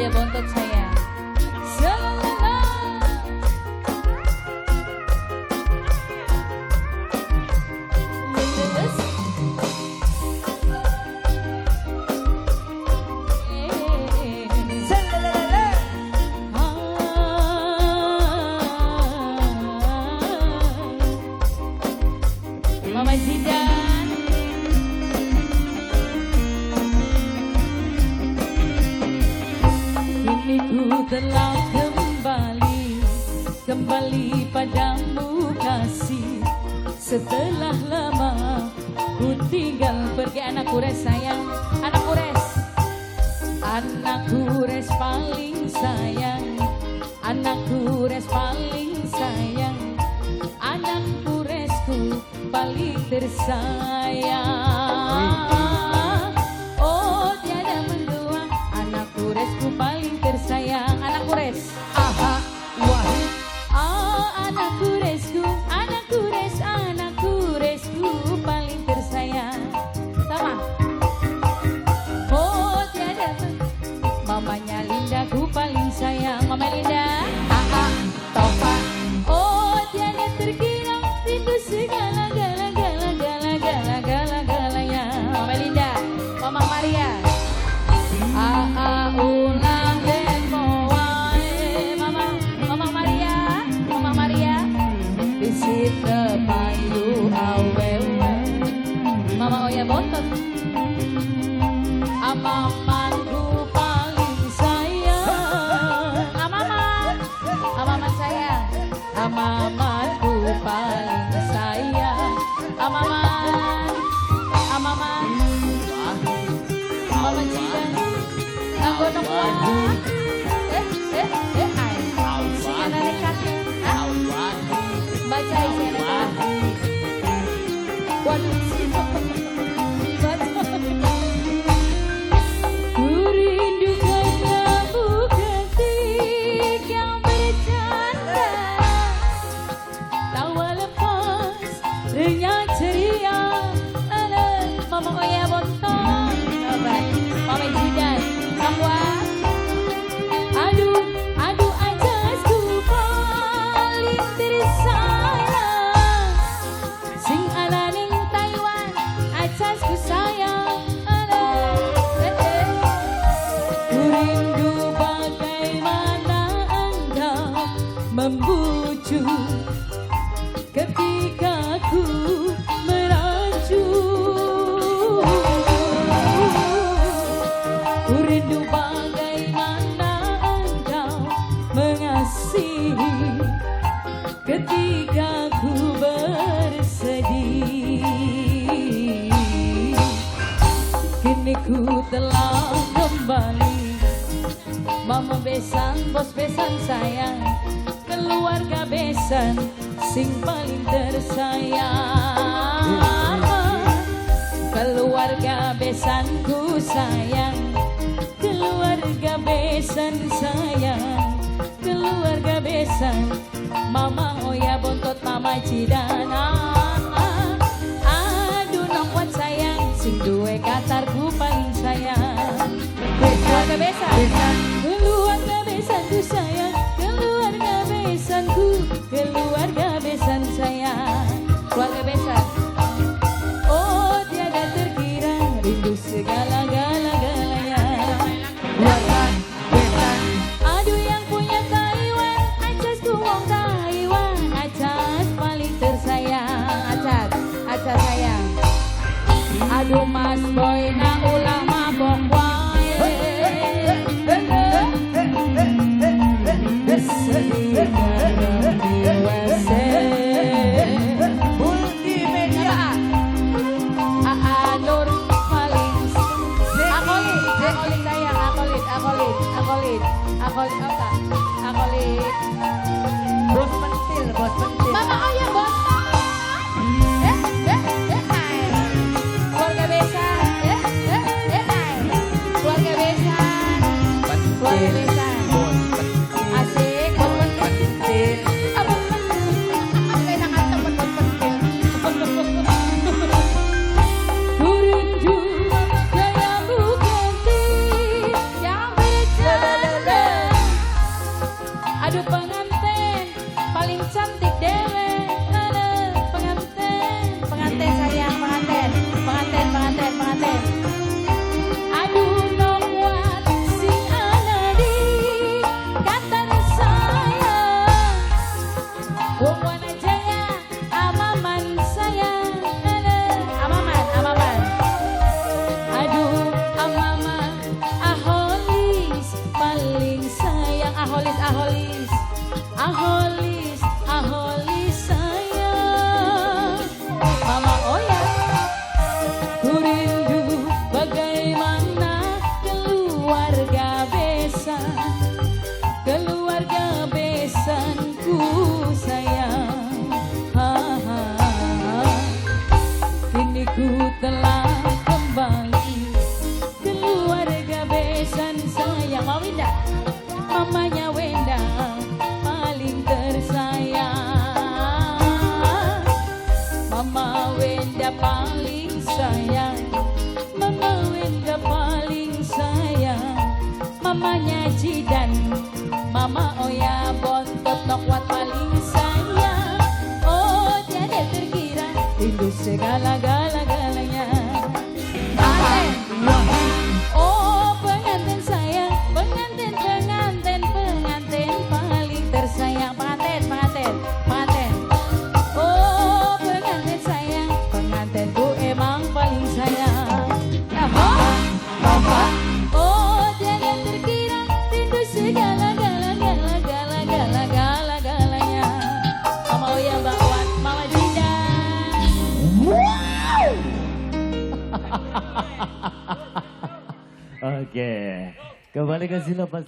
Oya bontot saya. Mama Zidan, kini ku telah kembali padamu kasih. Setelah lama ku tinggal pergi. Anak kures sayang, anak kures, anak kures paling sayang, anak kures paling sayang, anak kuresku paling tersayang. Oh tiada mendua, anak kuresku paling tersayang. Anak kures, aha, wah, oh anak kuresku, anak kuresku paling tersayang. Sama. Oh tiada, mamanya Linda ku paling sayang. Mama Linda, aha, Tova. Oh tiada terkira rindu segala gala-galanya. Mama Linda, Mama Maria. Ulang demo wae. Mama Maria. Bisit payu awewe. Mama Oya bontot. Amamanku paling sayang. Amaman sayang. Amamanku paling sayang. Amaman Mama Jidan Anggono kuah Singa narekat Baca isi narekat Waduh Ku rindukan kamu ketika bercanda, tawa lepas renyah ceria. Mama Oya bontot, Mama Jidan, Mama. Aduh ajasku paling tersayang, sing ana ning Taiwan, ajasku sayang. Ku rindu bagaimana engkau membujuk ketika ku rindu bagaimana engkau mengasihi ketika ku bersedih. Kini ku telah kembali, mama besan, bos besan sayang, keluarga besan sing paling tersayang. Keluarga besanku sayang, keluarga besan sayang, keluarga besan. Mama Oya bontot, Mama Jidan. Aduh nongwat sayang, sing duwe katarku paling sayang. Keluarga besan, keluarga besanku sayang, keluarga besanku, keluarga besan sayang. Keluarga besan. Oh tiada terkira rindu segala gala-galanya. Besan. Aduh yang punya Taiwan, acasku wong Taiwan, acas paling tersayang. Acas sayang. Aduh Mas Boy na ulah mabok wae. Multimedia. Nur paling akolit sayang, akolit apa? Akolit. Bos pentil. Mama Oya bontot. Keluarga besan, Wenda paling sayang, Mama Wenda paling sayang, mamanya Jidan, Mama Oya Bontot Nokwat paling sayang. Oh tiada terkira rindu segala-galanya. Oh pengantin sayang, pengantin paling tersayang. Pengantin. Oh pengantin sayang, pengantinku emang paling sayang. Oh tiada terkira rindu segala-galanya. Mama Oya Bawat, Mama Jidan. Oke, kembali ke Sino pas